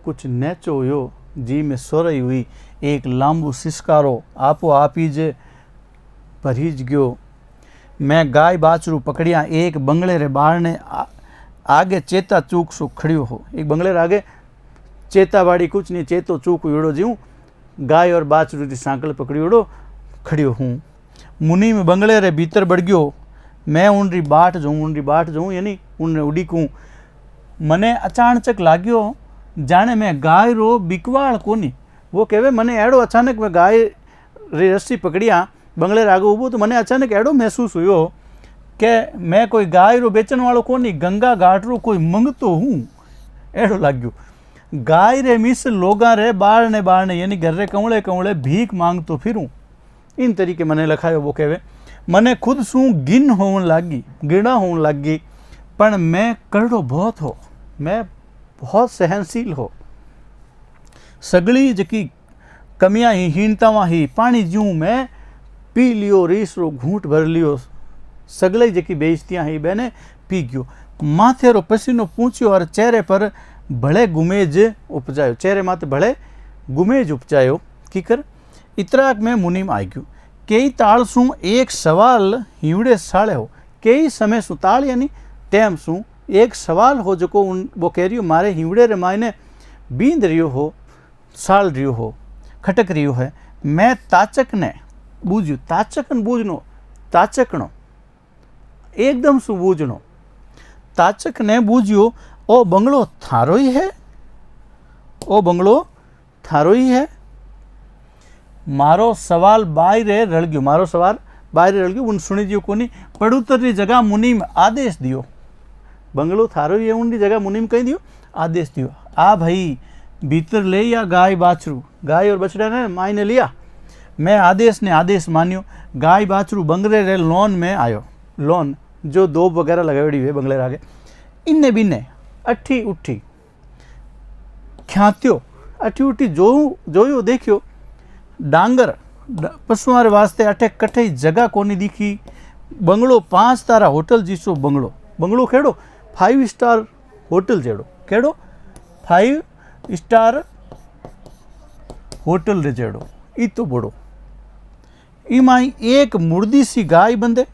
कुछ नेचो हुयो, जी में सोरई हुई, एक लांबू सिसकारो आपो आप ही जे भरीज गयो। मैं गाय बाचरू पकड़िया, एक बंगले रे बार ने आगे चेता चूक सु खड़ियो हो, एक बंगले रे आगे चेता बाड़ी कुछ नहीं, चेतो चूक उड़ो जीऊँ, गाय और बाचरू की सांकल पकड़ी उड़ो खड़ियो हूँ। मुनी में बंगले रे भीतर बढ़ गयो, मैं उनरी बाट जाऊँ यानी उनने उड़ीकूँ। मने अचानचक लाग्यो जाने मैं गाय रो बिकवाड़ कोनी, वो कहे मने एड़ो अचानक मैं गाय री रस्सी पकड़िया बंगले रे आगे ऊबो, तो मने अचानक एड़ो महसूस हुयो कि मैं कोई गाय रो बेचन वालों कोनी, गंगा घाट रो कोई मंगतो हूँ, एड़ो लाग्यो। गाय रे मिस लोगा रे बारने यानी घर रे कवड़े कवड़े भीख मांगतो फिरूँ, इन तरीके मने लखायो। वो कहे मने खुद शू गिन होवन लागी, गिणा होवन लागी, पण मैं करड़ो बहुत हो, मैं बहुत सहनशील हो, सगली जकी कमियां ही हीनतावां ही पानी जूँ मैं पी लियो, रीस रो घूंट भर लियो, सगले जकी बेइज्जतियां ही मैंने पी गयो। माथे रो पसीनो पूछ्यो और चेहरे पर भले गुमेज उपजायो, चेहरे माथे भले गुमेज उपजायो। की कर इतराक में मुनीम आई गयो, कई ताल सू एक सवाल हीवड़े साले हो, कई समय सू ताल यानी टेम सू एक सवाल हो जो को वो कह रही हो मारे हीवड़े रे मायने बींद रियो हो, साल रियो हो, खटक रियो है। मैं ताचक ने बूझ्यू, ताचकन बूझनो, ताचकनो एकदम सु बूझनो, ताचक ने बूझ्यो ओ बंगलो थारो ही है, ओ बंगलो थारो ही है। मारो सवाल बाहरे रल गयो, मारो सवाल बाहरे रल गयो, उन सुनी दियो कोनी। पड़ूतर री जगह मुनीम आदेश दियो, बंगलो थारो ही है उनकी जगह मुनीम कही दियो आदेश दियो, आ भाई भीतर ले या गाय बाछरू, गाय और बछड़ा ने मायने लिया। मैं आदेश ने आदेश मान्यो, गाय बाछरू बंगले रे लॉन में आयो, लॉन जो दोब वगैरह लगाड़ी हुई बंगले आगे, इन्ने बिन्ने अठी उठी ख्यात्यो, अठी उठी जोयो देखियो, डांगर पशुआं रे वास्ते अठे कठे जगह कोनी दिखी। बंगलो 5 तारा होटल जीसो बंगलो, बंगलो केड़ो 5 स्टार होटल जेड़ो, केड़ो 5 स्टार होटल रे जेड़ो, ई तो बड़ो। इमाई एक मुर्दी सी गाय बंदे,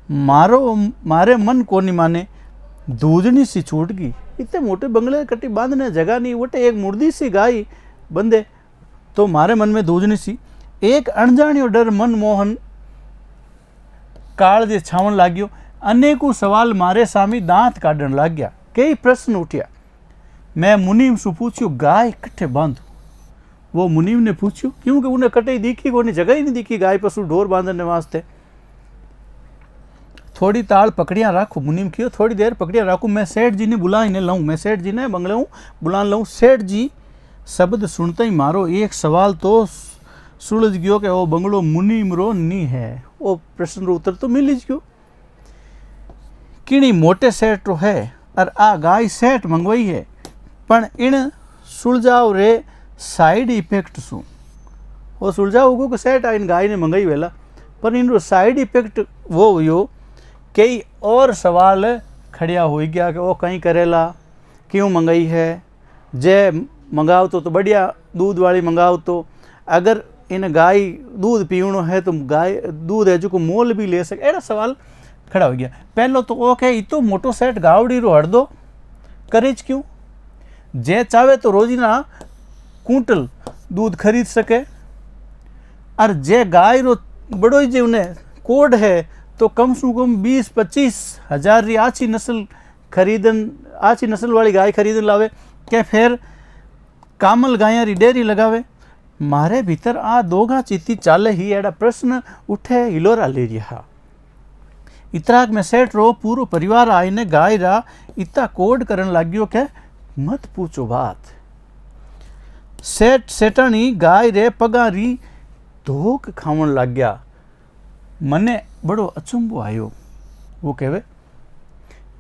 मारे मन कोनी माने, दूधनी सी छूट गई। इतने मोटे बंगले कटी बांधने जगह नहीं, वटे एक मुर्दी सी गाय बंदे तो मारे मन में दूधनी सी। एक अणजाणियो डर मन मोहन काळजे छावण लाग्यो। अनेकों सवाल मारे सामी दांत काढ़न लाग गया। कई प्रश्न उठ्या। मैं मुनीम से पूछ्यो गाय कट्ठे बांधू। वो मुनीम ने पूछ्यो, क्योंकि उन्हें कटे दिखी कोनी, जगह ही नहीं दिखी गाय पशु ढोर बांधने वास्ते। थोड़ी ताल पकड़िया राखो, मुनीम कियो थोड़ी देर पकड़िया राखू, मैं सेठ जी ने बुला ने लाऊं, मैं सेठ जी ने बंगले हूँ बुला लाऊं। सेठ जी शब्द सुनते ही मारो एक सवाल तो सुलझ गयो कि वो बंगलो मुनीम रो नी है। वो प्रश्न रो उत्तर तो मिल ही गयो। किणी मोटे सेठ रो है और आ गाय सेठ मंगवाई है, पण इन सुलझाव रे साइड इफेक्ट शू। वो सुलझाव होगो कि सेठ इन गाय ने मंगाई वेला, पर इन साइड इफेक्ट वो हुयो कई और सवाल खड़िया हो गया कि वो कहीं करेला, क्यों मंगाई है, जे मंगाओ तो बढ़िया दूध वाली मंगाओ, तो अगर इन गाय दूध पीवनो है तो गाय दूध है जो को मोल भी ले सके। एड़ा सवाल खड़ा हो गया। पहलो तो वो कहे इतो मोटो सेठ गावड़ी रो हड़ दो करेज क्यों, जे चाहे तो रोजीना कुंटल दूध खरीद सके, और जे गाय रो बड़ो जे उन्हें कोड है तो कम से कम 20-25 हज़ार री आछी नस्ल खरीदन, आछी नस्ल वाली गाय खरीदन लावे के फिर कामल गाया री डेरी लगावे। मारे भीतर आ दोगा चीती चाले ही एड़ा प्रश्न उठे हिलोरा ले रहा। इतराक में सेठ रो पूरो परिवार आईने गाय रा इतना कोड करन लाग्यो के मत पूछो बात। सेठ सेठानी गाय रे पगारी धोक खावन लाग गया। मने बड़ो अचंबो आयो। वो कहवे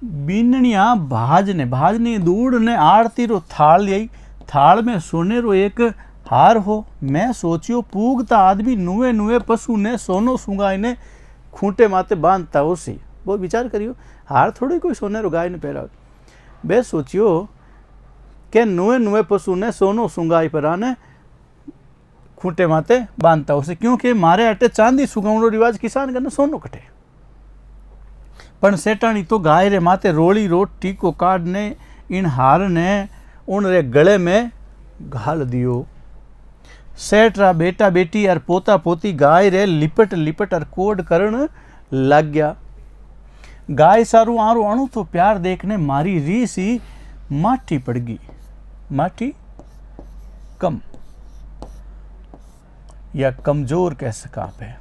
बीननिया भाज ने दूध ने आरती रो थाल आई, थाल में सोने रो एक हार हो। मैं सोचियो पूगता आदमी नुए नुए पशु ने सोनो सुंगाई ने खूंटे माते बांधता उसी। वो विचार करियो हार थोड़ी कोई सोने रो गाय ने पहरा। बे सोचियो के नुए नुए पशु ने सोनो सुंगाई पर आने खूंटे माते बांधता उसे, क्योंकि मारे अटे चांदी सुगावनो रिवाज किसान करने सोनो कटे। पण सेठानी तो गाय रे माते रोली रोट टीको काट ने इन हार ने उन रे गले में घाल दियो। सेठ रा बेटा बेटी और पोता पोती गाय रे लिपट लिपट और कोड करण लग गया। गाय सारू आरू अणु तो प्यार देखने मारी रीस ही माठी पड़ गई। माठी कम या कमजोर कह सका पे।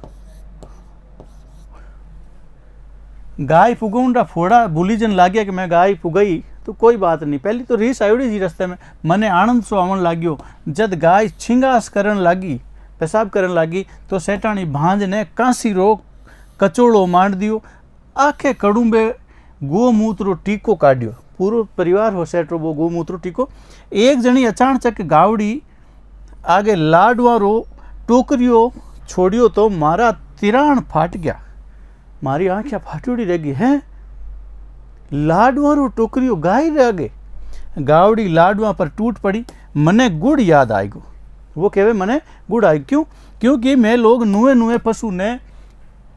गाय फुगुंडा फोड़ा भूली जन लाग्या कि मैं गाय फुगई तो कोई बात नहीं। पहली तो रीस आयोड़ी जी रस्ते में, मने आनंद सो आवन लाग्यो। जद गाय छिंगास करन लागी, पेशाब करन लागी, तो सेठानी भांज ने कांसी रो कचोड़ो मांड दियो। आखे कड़ूबे गोमूत्र टीको काढ़ियो। पूरो परिवार हो सेठ रो वो गोमूत्र टीको। एक जनी अचानक गावड़ी आगे लाडवा रो टोकरियो छोड़ियो तो मारा तिराण फाट गया। मारी आंखें फाटूड़ी रह गई। है लाडवा रो टोकरियो गाय रह गए। गावड़ी लाडवा पर टूट पड़ी। मने गुड़ याद आएगो। वो कहे मने गुड़ आए क्यों, क्योंकि मैं लोग नुए नुए पशु ने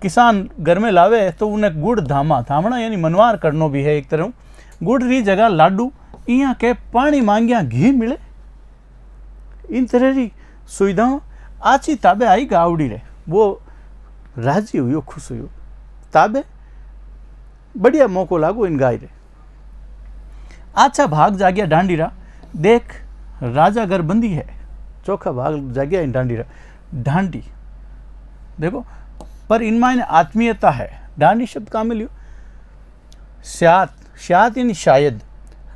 किसान घर में लावे तो उन्हें गुड़ धामना यानी मनवार करनो भी है एक तरह। गुड़ री जगह लाडू इया के पानी मांगिया घी मिले। इन तरह री सुविधाओं आची ताबे आई गावड़ी रे। वो राजी हुई, खुश हुई। ताबे बढ़िया मौको लागो इन गाय रे। अच्छा भाग जागिया डांडीरा। देख राजा घर बंदी है। चौखा भाग जागिया इन डांडीरा। डांडी देखो, पर इनमें इन आत्मीयता है। डांडी शब्द कहाँ मिलियो? स्यात, स्यात यानी शायद।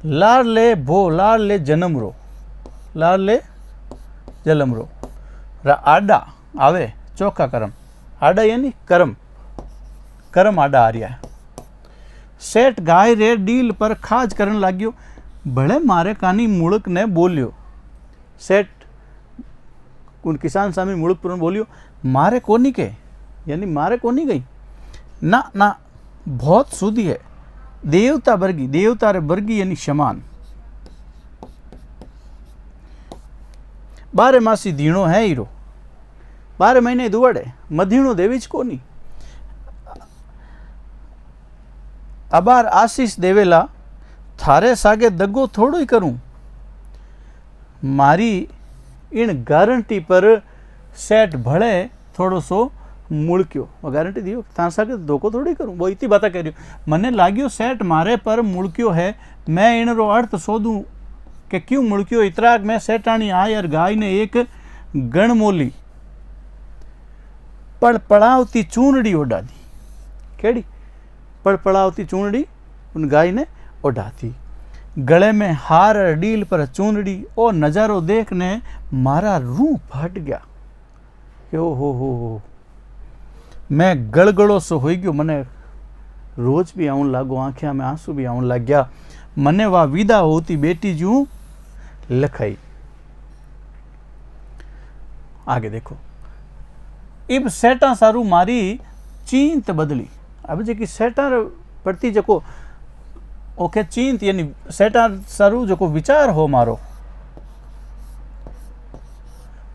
लार ले भो, लार ले जन्म रो, लार ले जलम रो। आडा आवे चौखा करम। आडा यानी करम, करम आडा आ रहा है। सेठ गाय रे डील पर खाज करन लाग्यो। भले मारे कानी मुड़क ने बोलियो। सेठ उन किसान सामी मुड़क पर बोलियो मारे कोनी के, यानी मारे कोनी गई ना ना, बहुत सुधी है। देवता वर्गी, देवता रे वर्गी यानी समान। 12 मासी दीणो है हीरो। 12 महीने दुआड़े मधीणो देवी ज कोनी। अबार आशीष देवेला थारे सागे दगो थोड़ो ही करूं, मारी इन गारंटी पर सेठ भले थोड़ो सो मुड़क्यो। गारंटी दियो तार सागे धोखो थोड़ी करूं, वो इतनी बात कह रही मने लाग्यो सेठ मारे पर मुड़क्यो है, मैं इन रो अर्थ शोधूं कि क्यों मुड़क्यो। इतराक मैं सेठाणी आई और गाय ने एक गणमोली पड़पड़ावती चूनड़ी ओढ़ा दी। केड़ी पड़पड़ावती चूनड़ी उन गाय ने ओढ़ा दी, गले में हार डील पर चूनड़ी। ओ नज़ारो देखने मारा रूह फट गया कि ओ हो मैं गड़गड़ो सो हो गयो। मने रोज भी आउन लागो, आँखिया में आंसू भी आउन लग गया। मने वा विदा होती बेटी जू लखाई। आगे देखो, इब सेटा सारू मारी चींत बदली। अब जी सेटा प्रति जको ओके चींत यानी सेटा सारू जको विचार हो मारो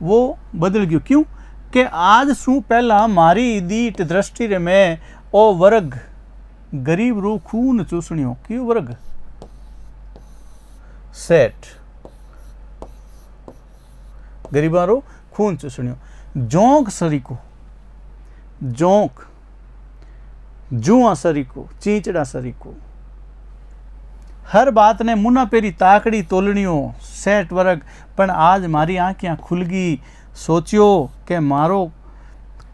वो बदल गयो। क्यों कि आज शू पहला मारी दीट दृष्टि रे में ओ वर्ग गरीब रू खून चूसणियो। क्यों वर्ग? सेठ गरीबा रो खून चूसणियो। जोंक सरीको, जोंक जुआ सरीको, चींचड़ा सरीको, हर बात ने मुना पेरी ताकड़ी तोलणियो सेठ वर्ग। पण आज मारी आँखियाँ खुल गई, सोचियो कि मारो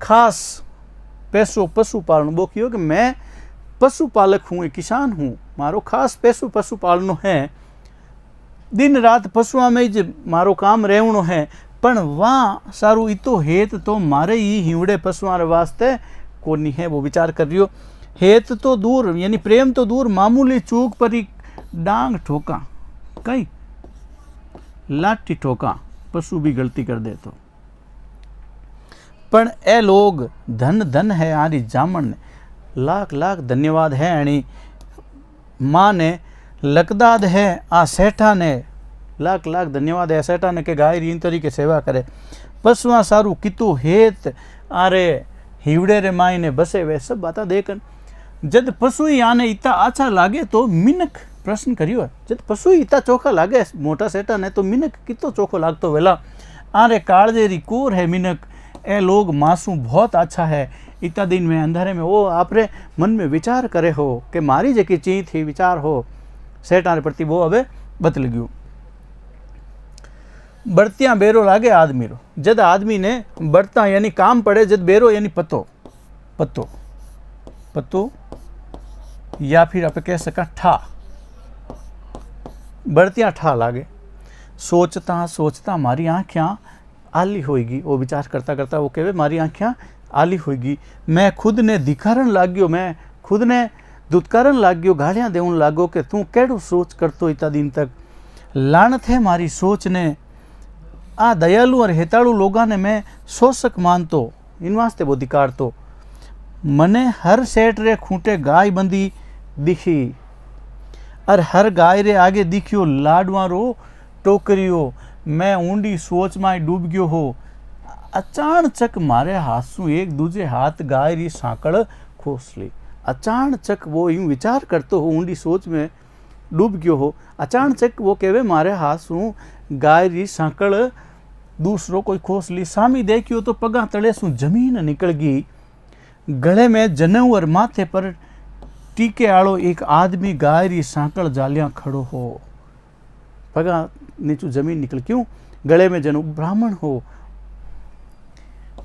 खास पैसो पशुपालन वो कियो कि मैं पशुपालक हूँ, किसान हूँ, मारो खास पैसो पशुपालनो है, दिन रात पशुआ में ज मारो काम रहणो है। पण वहाँ सारू इतो हेत तो मारे ही हिवड़े पशुआ रे वास्ते कोनी है। वो विचार कर रियो हेत तो दूर यानी प्रेम तो दूर, मामूली चूक पर ही डांग ठोका, कई लाठी ठोका, पशु भी गलती कर दे तो। पण ए लोग धन धन है आरी जामन ने, लाख लाख धन्यवाद है एनी माँ ने, लकदाद है आ सेठा ने, लाख लाख धन्यवाद है सेठा ने के गाय रीन तरीके सेवा करे। पशुआ सारू कितु हेत आरे हिवड़े रे माई ने बसे वे सब बाता देखन। जद पशु ही आने इतना अच्छा लागे तो मिनक प्रश्न करियो, जब पशु इतना चोखा लागे मोटा सेठा ने तो मिनक कितो चोखो लागतो वेला। आरे कालजेरी कोर है मिनक, ए लोग मासू बहुत अच्छा है। इतना दिन में अंधारे में वो आपरे मन में विचार करे हो कि मारी जेकी चीज थी विचार हो सेठा रे प्रति वो हवे बदल गयो। बढ़तिया बेरो लागे आदमी रो, जद आदमी ने बढ़ता यानी काम पड़े, जद बेरो यानी पतो पतो पतो या फिर आप कह सका ठा, बढ़तिया ठा लागे। सोचता सोचता मारी आँखियाँ आली होएगी। वो विचार करता करता वो कहे मारी आँखियाँ आली होएगी। मैं खुद ने धिकारन लाग गयो, मैं खुद ने दुत्कारन लाग गयो, गालियाँ देवन लागो कि तू केड़ो सोच करतो इतना दिन तक। लानत है मारी सोच ने, आ दयालु और हेताड़ू लोगा ने मैं शोषक मानतो, इन वास्ते वो धिकारतो। मने हर सेठ रे खूंटे गाय बंदी दिखी और हर गाय रे आगे दिखियो लाडवा रो टोकरियो। मैं ऊंडी सोच में डूब गयो हो। अचानचक मारे हाथ सु एक दूजे हाथ गाय री सांकड़ खोस ली। अचानचक वो यूं विचार करतो हो, ऊंडी सोच में डूब गयो हो। अचानचक वो कहवे मारे हाथ सु गाय री सांकड़ दूसरो कोई खोस ली। सामी देखियो तो पगा तले सु जमीन निकल गई। गले में जनेऊ और माथे पर टीके आलो एक आदमी गाय री सांकड़ जालियां खड़ो हो। पगा नीचू जमीन निकल, क्यों? गले में जनेऊ, ब्राह्मण हो।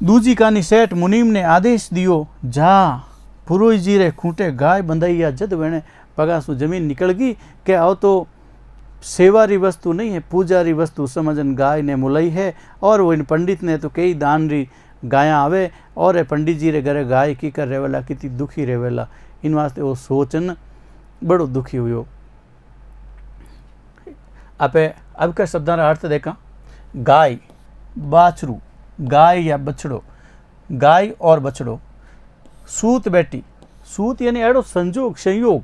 दूजी कानी सेठ मुनीम ने आदेश दियो, जा पुरोहित जी रे खूंटे गाय बंधाइया। जद वेणे पगा सु जमीन निकल गई के आओ तो सेवारी वस्तु नहीं है, पूजारी वस्तु समझन गाय ने मुलाई है। और वो इन पंडित ने तो कई दान री गायां आवे और पंडित जी रे घरे गाय की कर रेवेला, कितनी दुखी रेवेला। इन वास्ते वो सोचन बड़ो दुखी हुयो। आपे अब का शब्द अर्थ देखा, गाय बाछरू, गाय या बछड़ो, गाय और बछड़ो, सूत बेटी, सूत यानी एड़ो संजोग संयोग,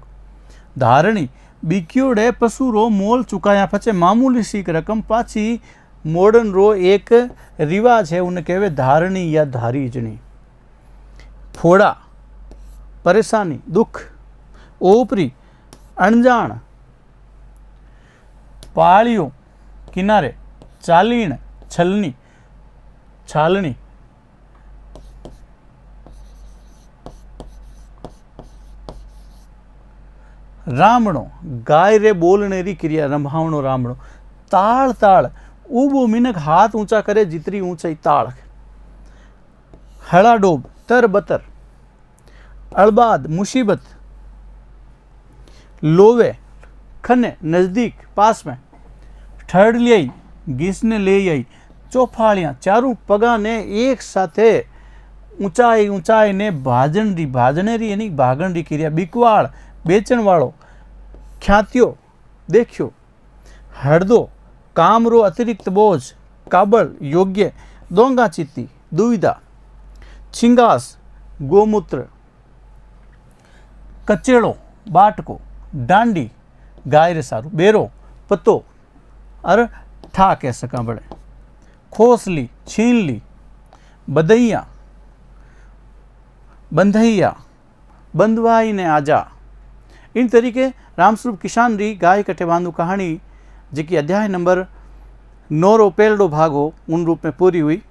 धारणी बीक्योड़े पशु रो मोल चुकाया पछे मामूली सीक रकम पाछी मॉडर्न रो एक रिवाज है, उन्हें कहवे धारणी या धारीजनी। फोड़ा परेशानी दुख, ओपरी अणजाण, पाळियो किनारे, चालीण छलनी छालनी, रामणो गाय रे बोलनेरी क्रिया, रंभावणो रामणो, ताल ताल ऊबो मिनक हाथ ऊंचा करे जितरी ऊंचाई ताल, हड़ाडोब तरबतर, अड़बाद मुसीबत, लोवे खने नजदीक पास में, ठड़लियाई घीसने ले आई, चौफाड़ियाँ चारू पगा ने एक साथे ऊंचाई ऊंचाई ने भाजनरी, भाजनेरी यानी भागणरी क्रिया, बिकवाड़ बेचण वालों, ख्यातियो देखियो, हड़दो कामरो अतिरिक्त बोझ, काबल योग्य, दोंगा चित्ती दुविधा, छिंगास गोमूत्र, कचेड़ो बाटको, डांडी गाय रे सारू, बेरो पत्तो अरे ठा कह सका बड़े, खोसली छीन ली, बधैया बंधैया, बंधवाई ने आजा। इन तरीके रामस्वरूप किसान री गाय कटे बांधू कहानी जी अध्याय नंबर 9 रो पहलो भाग हो उन रूप में पूरी हुई।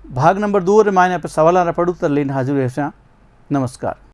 भाग नंबर 2 रे मायने पे सवाल पड़ू तर लेने हाजिर है। नमस्कार।